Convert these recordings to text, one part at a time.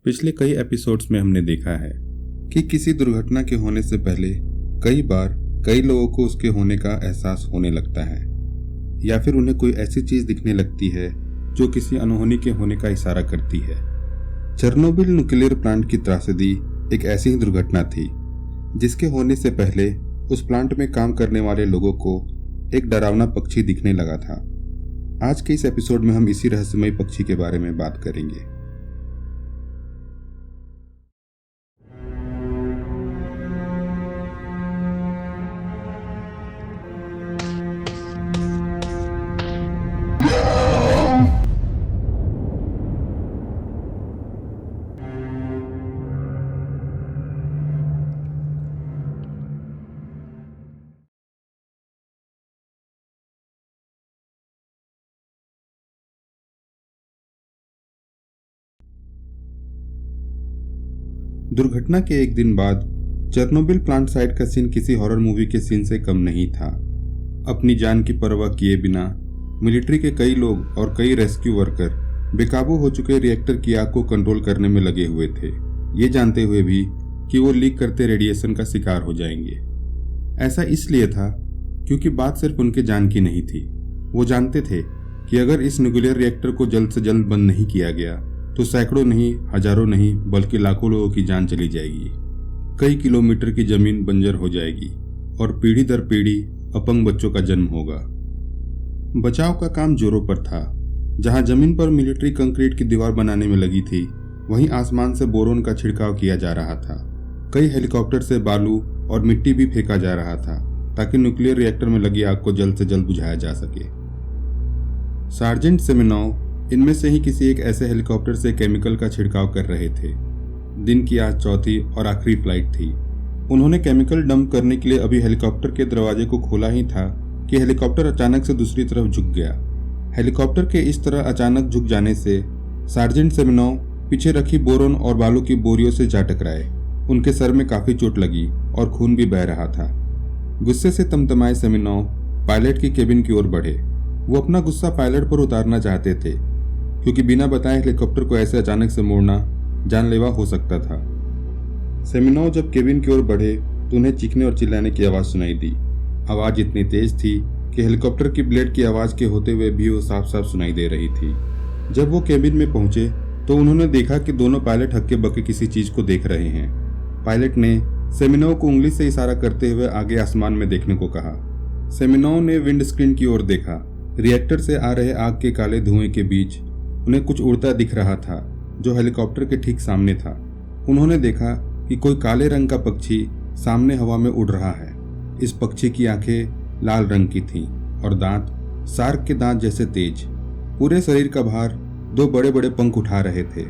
पिछले कई एपिसोड्स में हमने देखा है कि किसी दुर्घटना के होने से पहले कई बार कई लोगों को उसके होने का एहसास होने लगता है या फिर उन्हें कोई ऐसी चीज दिखने लगती है जो किसी अनहोनी के होने का इशारा करती है। चेरनोबिल न्यूक्लियर प्लांट की त्रासदी एक ऐसी ही दुर्घटना थी जिसके होने से पहले उस प्लांट में काम करने वाले लोगों को एक डरावना पक्षी दिखने लगा था। आज के इस एपिसोड में हम इसी रहस्यमय पक्षी के बारे में बात करेंगे। दुर्घटना के एक दिन बाद चेरनोबिल प्लांट साइट का सीन किसी हॉरर मूवी के सीन से कम नहीं था। अपनी जान की परवाह किए बिना मिलिट्री के कई लोग और कई रेस्क्यू वर्कर बेकाबू हो चुके रिएक्टर की आग को कंट्रोल करने में लगे हुए थे, ये जानते हुए भी कि वो लीक करते रेडिएशन का शिकार हो जाएंगे। ऐसा इसलिए था क्योंकि बात सिर्फ उनके जान की नहीं थी। वो जानते थे कि अगर इस न्यूक्लियर रिएक्टर को जल्द से जल्द बंद नहीं किया गया तो सैकड़ों नहीं, हजारों नहीं, बल्कि लाखों लोगों की जान चली जाएगी। कई किलोमीटर की जमीन बंजर हो जाएगी और पीढ़ी दर पीढ़ी अपंग बच्चों का जन्म होगा। बचाव का काम जोरों पर था। जहां जमीन पर मिलिट्री कंक्रीट की दीवार बनाने में लगी थी, वहीं आसमान से बोरोन का छिड़काव किया जा रहा था। कई हेलीकॉप्टर से बालू और मिट्टी भी फेंका जा रहा था ताकि न्यूक्लियर रिएक्टर में लगी आग को जल्द से जल्द बुझाया जा सके। सार्जेंट सेमेनोव इनमें से ही किसी एक ऐसे हेलीकॉप्टर से केमिकल का छिड़काव कर रहे थे। दिन की आज चौथी और आखिरी फ्लाइट थी। उन्होंने केमिकल डंप करने के लिए अभी हेलीकॉप्टर के दरवाजे को खोला ही था कि हेलीकॉप्टर अचानक से दूसरी तरफ झुक गया। हेलीकॉप्टर के इस तरह अचानक झुक जाने से सार्जेंट सेमेनोव पीछे रखी बोरोन और बालू की बोरियों से जा टकराए। उनके सर में काफी चोट लगी और खून भी बह रहा था। गुस्से से तमतमाए सेमेनोव पायलट की केबिन की ओर बढ़े। वो अपना गुस्सा पायलट पर उतारना चाहते थे क्योंकि बिना बताए हेलीकॉप्टर को ऐसे अचानक से मोड़ना जानलेवा हो सकता था। सेमेनोव जब केबिन की ओर बढ़े तो उन्हें चीखने और चिल्लाने की आवाज सुनाई दी। आवाज इतनी तेज थी कि हेलीकॉप्टर की ब्लेड की आवाज के होते हुए भी वो साफ साफ सुनाई दे रही थी। जब वो केबिन में पहुंचे तो उन्होंने देखा कि दोनों पायलट हक्के बक्के किसी चीज को देख रहे हैं। पायलट ने सेमेनोव को उंगली से इशारा करते हुए आगे आसमान में देखने को कहा। सेमेनोव ने विंड स्क्रीन की ओर देखा। रिएक्टर से आ रहे आग के काले धुएं के बीच उन्हें कुछ उड़ता दिख रहा था जो हेलीकॉप्टर के ठीक सामने था। उन्होंने देखा कि कोई काले रंग का पक्षी सामने हवा में उड़ रहा है। इस पक्षी की आंखें लाल रंग की थीं और दांत शार्क के दांत जैसे तेज। पूरे शरीर का भार दो बड़े बड़े पंख उठा रहे थे।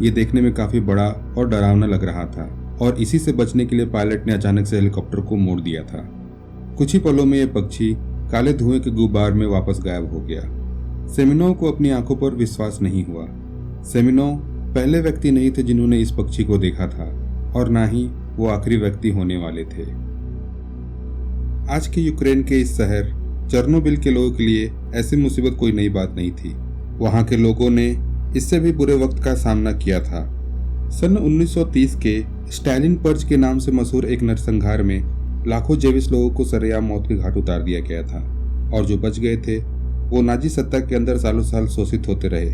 ये देखने में काफी बड़ा और डरावना लग रहा था और इसी से बचने के लिए पायलट ने अचानक से हेलीकॉप्टर को मोड़ दिया था। कुछ ही पलों में यह पक्षी काले धुएं के गुब्बार में वापस गायब हो गया। सेमेनोव को अपनी आंखों पर विश्वास नहीं हुआ। सेमेनोव पहले व्यक्ति नहीं थे जिन्होंने इस पक्षी को देखा था और ना ही वो आखिरी व्यक्ति होने वाले थे। आज के यूक्रेन के इस शहर चेरनोबिल के लोगों के लिए ऐसी मुसीबत कोई नई बात नहीं थी। वहां के लोगों ने इससे भी बुरे वक्त का सामना किया था। सन 1930 के स्टालिन पर्च के नाम से मशहूर एक नरसंहार में लाखों जेविश लोगों को सरेआम मौत के घाट उतार दिया गया था और जो बच गए थे वो नाजी सत्ता के अंदर सालों साल शोषित होते रहे।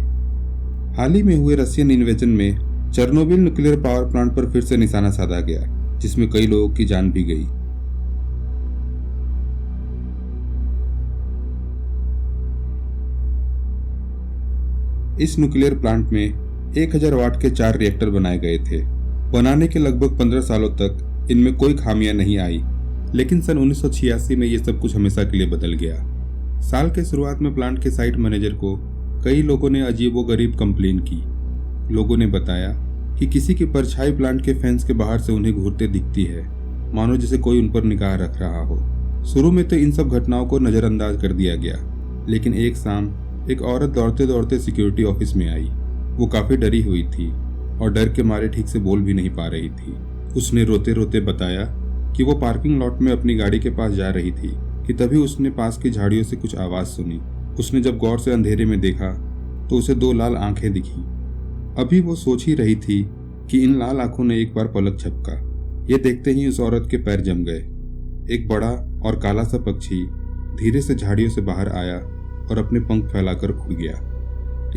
हाल ही में हुए रशियन इन्वेजन में चेरनोबिल न्यूक्लियर पावर प्लांट पर फिर से निशाना साधा गया जिसमें कई लोगों की जान भी गई। इस न्यूक्लियर प्लांट में 1000 वाट के 4 रिएक्टर बनाए गए थे। बनाने के लगभग 15 सालों तक इनमें कोई खामियां नहीं आई, लेकिन सन 1986 में ये सब कुछ हमेशा के लिए बदल गया। साल के शुरुआत में प्लांट के साइट मैनेजर को कई लोगों ने अजीबोगरीब कंप्लेन की। लोगों ने बताया कि किसी की परछाई प्लांट के फेंस के बाहर से उन्हें घूरते दिखती है, मानो जैसे कोई उन पर निगाह रख रहा हो। शुरू में तो इन सब घटनाओं को नजरअंदाज कर दिया गया, लेकिन एक शाम एक औरत दौड़ते दौड़ते सिक्योरिटी ऑफिस में आई। वो काफी डरी हुई थी और डर के मारे ठीक से बोल भी नहीं पा रही थी। उसने रोते रोते बताया कि वो पार्किंग लॉट में अपनी गाड़ी के पास जा रही थी कि तभी उसने पास की झाड़ियों से कुछ आवाज सुनी। उसने जब गौर से अंधेरे में देखा तो उसे 2 लाल आंखें दिखी। अभी वो सोच ही रही थी कि इन लाल आंखों ने एक बार पलक झपका। ये देखते ही उस औरत के पैर जम गए। एक बड़ा और काला सा पक्षी धीरे से झाड़ियों से बाहर आया और अपने पंख फैलाकर उड़ गया।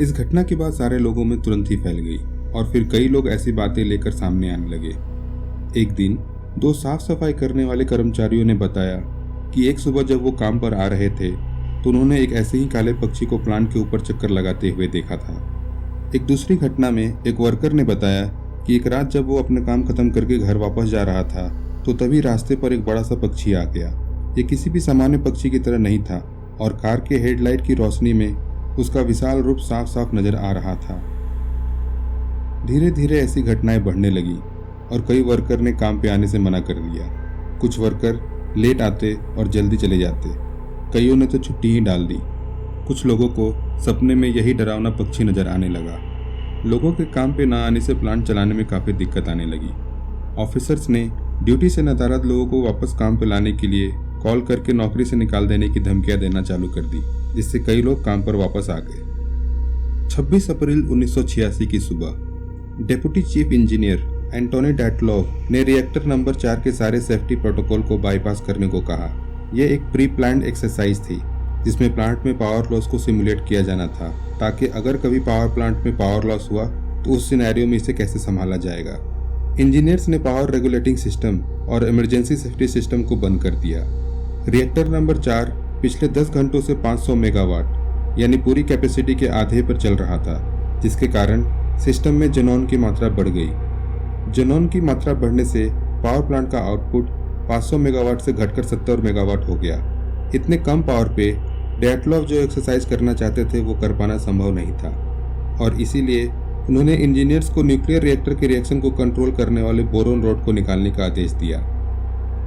इस घटना के बाद सारे लोगों में तुरंत ही फैल गई और फिर कई लोग ऐसी बातें लेकर सामने आने लगे। एक दिन 2 साफ सफाई करने वाले कर्मचारियों ने बताया कि एक सुबह जब वो काम पर आ रहे थे तो उन्होंने एक ऐसे ही काले पक्षी को प्लांट के ऊपर चक्कर लगाते हुए देखा था। एक दूसरी घटना में एक वर्कर ने बताया कि एक रात जब वो अपना काम खत्म करके घर वापस जा रहा था तो तभी रास्ते पर एक बड़ा सा पक्षी आ गया। ये किसी भी सामान्य पक्षी की तरह नहीं था और कार के हेडलाइट की रोशनी में उसका विशाल रूप साफ साफ नजर आ रहा था। धीरे धीरे ऐसी घटनाएं बढ़ने लगी और कई वर्कर ने काम पे आने से मना कर दिया। कुछ वर्कर लेट आते और जल्दी चले जाते, कईयों ने तो छुट्टी ही डाल दी। कुछ लोगों को सपने में यही डरावना पक्षी नजर आने लगा। लोगों के काम पे ना आने से प्लांट चलाने में काफ़ी दिक्कत आने लगी। ऑफिसर्स ने ड्यूटी से नदारद लोगों को वापस काम पे लाने के लिए कॉल करके नौकरी से निकाल देने की धमकियां देना चालू कर दी, जिससे कई लोग काम पर वापस आ गए। 26 अप्रैल 1986 की सुबह डेप्यूटी चीफ इंजीनियर एंटोनी डैटलॉव ने रिएक्टर नंबर 4 के सारे सेफ्टी प्रोटोकॉल को बाईपास करने को कहा। यह एक प्री प्लान्ड एक्सरसाइज थी जिसमें प्लांट में पावर लॉस को सिमुलेट किया जाना था, ताकि अगर कभी पावर प्लांट में पावर लॉस हुआ तो उस सिनेरियो में इसे कैसे संभाला जाएगा। इंजीनियर्स ने पावर रेगुलेटिंग सिस्टम और इमरजेंसी सेफ्टी सिस्टम को बंद कर दिया। रिएक्टर नंबर 4 पिछले 10 घंटों से 500 मेगावाट यानी पूरी कैपेसिटी के आधे पर चल रहा था, जिसके कारण सिस्टम में जेनॉन की मात्रा बढ़ गई। जेनॉन की मात्रा बढ़ने से पावर प्लांट का आउटपुट 500 मेगावाट से घटकर 70 मेगावाट हो गया। इतने कम पावर पे डैटलॉव जो एक्सरसाइज करना चाहते थे वो कर पाना संभव नहीं था और इसीलिए उन्होंने इंजीनियर्स को न्यूक्लियर रिएक्टर के रिएक्शन को कंट्रोल करने वाले बोरोन रॉड को निकालने का आदेश दिया।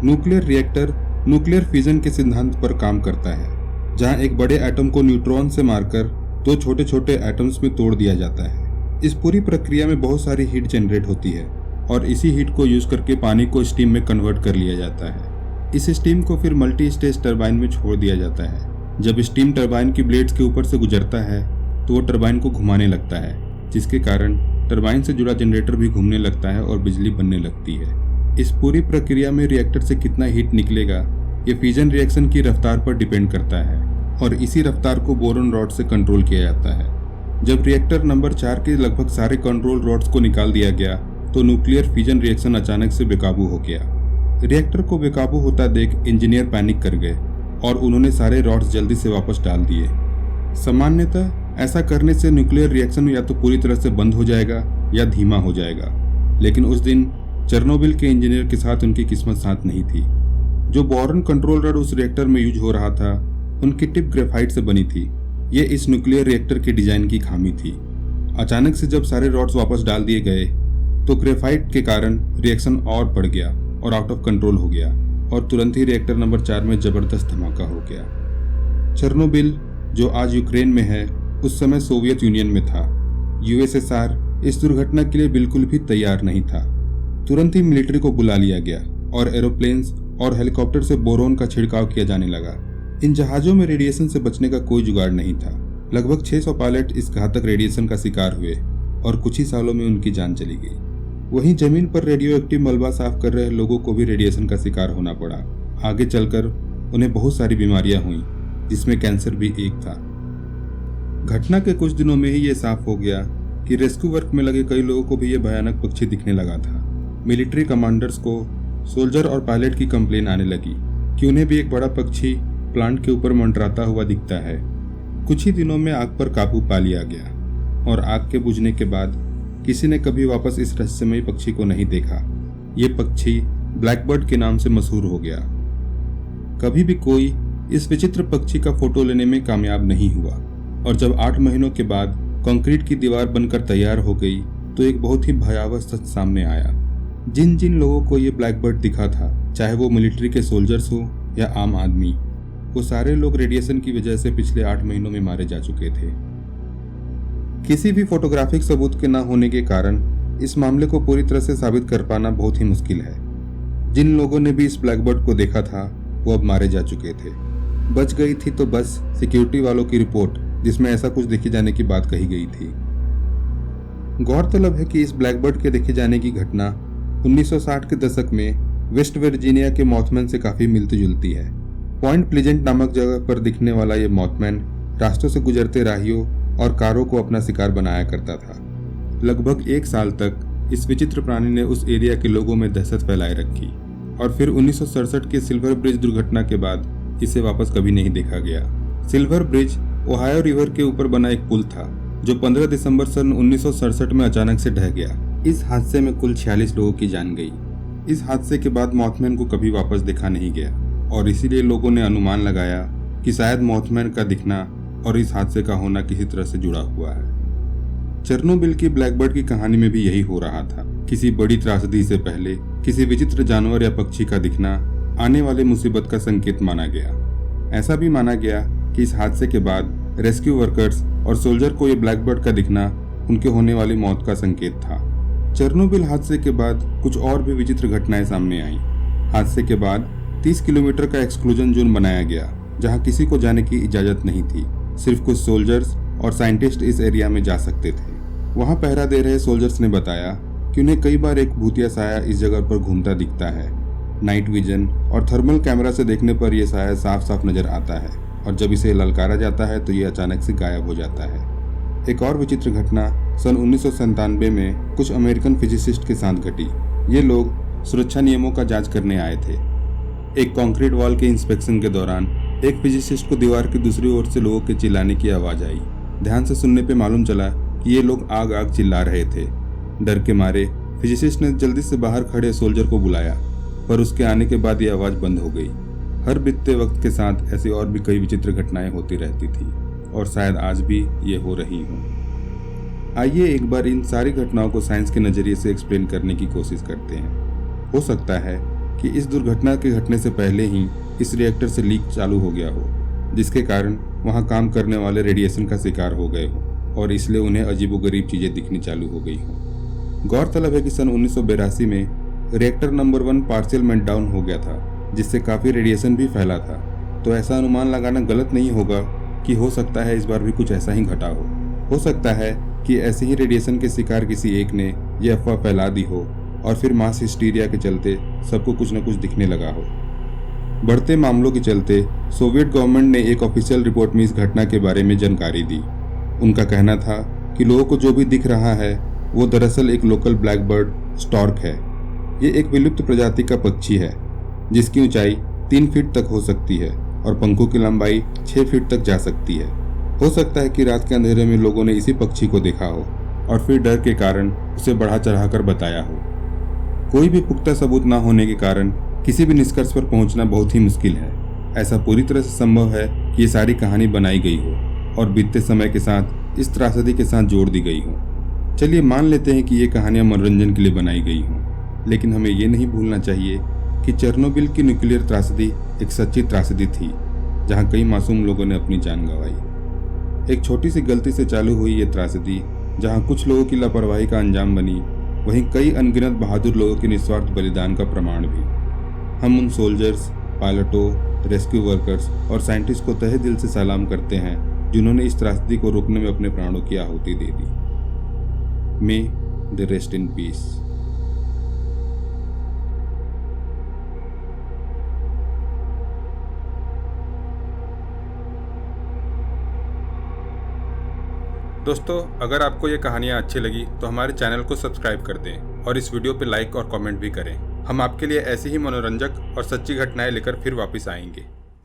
न्यूक्लियर रिएक्टर न्यूक्लियर फिजन के सिद्धांत पर काम करता है, जहां एक बड़े एटम को न्यूट्रॉन से मारकर 2 छोटे छोटे एटम्स में तोड़ दिया जाता है। इस पूरी प्रक्रिया में बहुत सारी हीट जनरेट होती है और इसी हीट को यूज करके पानी को स्टीम में कन्वर्ट कर लिया जाता है। इस स्टीम को फिर मल्टी स्टेज टरबाइन में छोड़ दिया जाता है। जब स्टीम टरबाइन की ब्लेड्स के ऊपर से गुजरता है तो वो टरबाइन को घुमाने लगता है, जिसके कारण टरबाइन से जुड़ा जनरेटर भी घूमने लगता है और बिजली बनने लगती है। इस पूरी प्रक्रिया में रिएक्टर से कितना हीट निकलेगा ये फिजन रिएक्शन की रफ्तार पर डिपेंड करता है और इसी रफ्तार को बोरोन रॉड से कंट्रोल किया जाता है। जब रिएक्टर नंबर 4 के लगभग सारे कंट्रोल रॉड्स को निकाल दिया गया तो न्यूक्लियर फिजन रिएक्शन अचानक से बेकाबू हो गया। रिएक्टर को बेकाबू होता देख इंजीनियर पैनिक कर गए और उन्होंने सारे रॉड्स जल्दी से वापस डाल दिए। सामान्यतः ऐसा करने से न्यूक्लियर रिएक्शन या तो पूरी तरह से बंद हो जाएगा या धीमा हो जाएगा, लेकिन उस दिन चेर्नोबिल के इंजीनियर के साथ उनकी किस्मत साथ नहीं थी। जो बोरन कंट्रोल रॉड उस रिएक्टर में यूज हो रहा था उनकी टिप ग्रेफाइट से बनी थी। ये इस न्यूक्लियर रिएक्टर के डिजाइन की खामी थी। अचानक से जब सारे रॉड्स वापस डाल दिए गए तो ग्रेफाइट के कारण रिएक्शन और बढ़ गया और आउट ऑफ कंट्रोल हो गया और तुरंत ही रिएक्टर नंबर 4 में जबरदस्त धमाका हो गया। चेर्नोबिल जो आज यूक्रेन में है उस समय सोवियत यूनियन में था। यूएसएसआर इस दुर्घटना के लिए बिल्कुल भी तैयार नहीं था। तुरंत ही मिलिट्री को बुला लिया गया और एरोप्लेन्स और हेलीकॉप्टर से बोरोन का छिड़काव किया जाने लगा। इन जहाजों में रेडिएशन से बचने का कोई जुगाड़ नहीं था। लगभग 600 पायलट इस घातक रेडिएशन का शिकार हुए और कुछ ही सालों में उनकी जान चली गई। वहीं जमीन पर रेडियो एक्टिव मलबा साफ कर रहे लोगों को भी रेडिएशन का शिकार होना पड़ा। आगे चलकर उन्हें बहुत सारी बीमारियां हुई, जिसमें कैंसर भी एक था। घटना के कुछ दिनों में ही ये साफ हो गया कि रेस्क्यू वर्क में लगे कई लोगों को भी ये भयानक पक्षी दिखने लगा था। मिलिट्री कमांडर्स को सोल्जर और पायलट की कंप्लेन आने लगी कि उन्हें भी एक बड़ा पक्षी प्लांट के ऊपर मंडराता हुआ दिखता है। कुछ ही दिनों में आग पर काबू पा लिया गया और आग के बुझने के बाद किसी ने कभी वापस इस रहस्यमयी पक्षी को नहीं देखा। ये पक्षी ब्लैकबर्ड के नाम से मशहूर हो गया। कभी भी कोई इस विचित्र पक्षी का फोटो लेने में कामयाब नहीं हुआ और जब 8 महीनों के बाद कंक्रीट की दीवार बनकर तैयार हो गई तो एक बहुत ही भयावह सच सामने आया। जिन जिन लोगों को ये ब्लैकबर्ड दिखा था, चाहे वो मिलिट्री के सोल्जर्स हो या आम आदमी, वो सारे लोग रेडिएशन की वजह से पिछले 8 महीनों में मारे जा चुके थे। किसी भी फोटोग्राफिक सबूत के न होने के कारण इस मामले को पूरी तरह से साबित कर पाना बहुत ही मुश्किल है। जिन लोगों ने भी इस ब्लैकबर्ड को देखा था वो अब मारे जा चुके थे। बच गई थी तो बस सिक्योरिटी वालों की रिपोर्ट, जिसमें ऐसा कुछ देखे जाने की बात कही गई थी। गौरतलब है कि इस ब्लैकबर्ड के देखे जाने की घटना 1960 के दशक में वेस्ट वर्जीनिया के मॉथमैन से काफी मिलती जुलती है। पॉइंट प्लीजेंट नामक जगह पर दिखने वाला ये मॉथमैन रास्तों से गुजरते राहियों और कारों को अपना शिकार बनाया करता था। लगभग 1 साल तक इस विचित्र प्राणी ने उस एरिया के लोगों में दहशत फैलाए रखी और फिर 1967 के सिल्वर ब्रिज दुर्घटना के बाद इसे वापस कभी नहीं देखा गया। सिल्वर ब्रिज ओहायो रिवर के ऊपर बना एक पुल था जो 15 दिसंबर सन 1967 में अचानक से ढह गया। इस हादसे में कुल 46 लोगों की जान गई। इस हादसे के बाद मॉथमैन को कभी वापस देखा नहीं गया और इसीलिए लोगों ने अनुमान लगाया कि शायद मॉथमैन का दिखना और इस हादसे का होना किसी तरह से जुड़ा हुआ है। चेरनोबिल की ब्लैकबर्ड की कहानी में भी यही हो रहा था। किसी बड़ी त्रासदी से पहले किसी विचित्र जानवर या पक्षी का दिखना आने वाले मुसीबत का संकेत माना गया। ऐसा भी माना गया कि इस हादसे के बाद रेस्क्यू वर्कर्स और सोल्जर को ये ब्लैकबर्ड का दिखना उनके होने वाली मौत का संकेत था। चेरनोबिल हादसे के बाद कुछ और भी विचित्र घटनाएं सामने आईं। हादसे के बाद 30 किलोमीटर का एक्सक्लूजन जोन बनाया गया जहां किसी को जाने की इजाजत नहीं थी। सिर्फ कुछ सोल्जर्स और साइंटिस्ट इस एरिया में जा सकते थे। वहां पहरा दे रहे सोल्जर्स ने बताया कि उन्हें कई बार एक भूतिया साया इस जगह पर घूमता दिखता है। नाइट विजन और थर्मल कैमरा से देखने पर यह साया साफ साफ नजर आता है और जब इसे ललकारा जाता है तो ये अचानक से गायब हो जाता है। एक और विचित्र घटना सन 1997 में कुछ अमेरिकन फिजिसिस्ट के साथ घटी। ये लोग सुरक्षा नियमों का जांच करने आए थे। एक कंक्रीट वॉल के इंस्पेक्शन के दौरान एक फिजिसिस्ट को दीवार की दूसरी ओर से लोगों के चिल्लाने की आवाज आई। ध्यान से सुनने पे मालूम चला कि ये लोग आग आग चिल्ला रहे थे। डर के मारे फिजिसिस्ट ने जल्दी से बाहर खड़े सोल्जर को बुलाया, पर उसके आने के बाद ये आवाज बंद हो गई। हर बीतते वक्त के साथ ऐसी और भी कई विचित्र घटनाएं होती रहती थी और शायद आज भी ये हो रही हों। आइए एक बार इन सारी घटनाओं को साइंस के नज़रिए से एक्सप्लेन करने की कोशिश करते हैं। हो सकता है कि इस दुर्घटना के घटने से पहले ही इस रिएक्टर से लीक चालू हो गया हो, जिसके कारण वहाँ काम करने वाले रेडिएशन का शिकार हो गए हो और इसलिए उन्हें अजीबोगरीब चीज़ें दिखनी चालू हो गई हों। गौरतलब है कि सन 1982 में रिएक्टर नंबर 1 पार्शियल मेल्टडाउन हो गया था, जिससे काफ़ी रेडिएशन भी फैला था। तो ऐसा अनुमान लगाना गलत नहीं होगा कि हो सकता है इस बार भी कुछ ऐसा ही घटा हो सकता है कि ऐसे ही रेडिएशन के शिकार किसी एक ने यह अफवाह फैला दी हो और फिर मास हिस्टीरिया के चलते सबको कुछ न कुछ दिखने लगा हो। बढ़ते मामलों के चलते सोवियत गवर्नमेंट ने एक ऑफिशियल रिपोर्ट में इस घटना के बारे में जानकारी दी। उनका कहना था कि लोगों को जो भी दिख रहा है वो दरअसल एक लोकल ब्लैकबर्ड स्टॉर्क है। ये एक विलुप्त प्रजाति का पक्षी है जिसकी ऊंचाई 3 फीट तक हो सकती है और पंखों की लंबाई 6 फीट तक जा सकती है। हो सकता है कि रात के अंधेरे में लोगों ने इसी पक्षी को देखा हो और फिर डर के कारण उसे बढ़ा चढ़ाकर बताया हो। कोई भी पुख्ता सबूत न होने के कारण किसी भी निष्कर्ष पर पहुंचना बहुत ही मुश्किल है। ऐसा पूरी तरह से संभव है कि ये सारी कहानी बनाई गई हो और बीतते समय के साथ इस त्रासदी के साथ जोड़ दी गई हो। चलिए मान लेते हैं कि ये कहानियां मनोरंजन के लिए बनाई गई हों, लेकिन हमें ये नहीं भूलना चाहिए कि चेरनोबिल की न्यूक्लियर त्रासदी एक सच्ची त्रासदी थी जहां कई मासूम लोगों ने अपनी जान गंवाई। एक छोटी सी गलती से चालू हुई ये त्रासदी जहां कुछ लोगों की लापरवाही का अंजाम बनी, वहीं कई अनगिनत बहादुर लोगों के निस्वार्थ बलिदान का प्रमाण भी। हम उन सोल्जर्स, पायलटों, रेस्क्यू वर्कर्स और साइंटिस्ट को तहे दिल से सलाम करते हैं जिन्होंने इस त्रासदी को रोकने में अपने प्राणों की आहुति दे दी। मे दे रेस्ट इन पीस। दोस्तों, अगर आपको ये कहानियाँ अच्छी लगी तो हमारे चैनल को सब्सक्राइब कर दें और इस वीडियो पे लाइक और कमेंट भी करें। हम आपके लिए ऐसी ही मनोरंजक और सच्ची घटनाएं लेकर फिर वापस आएंगे।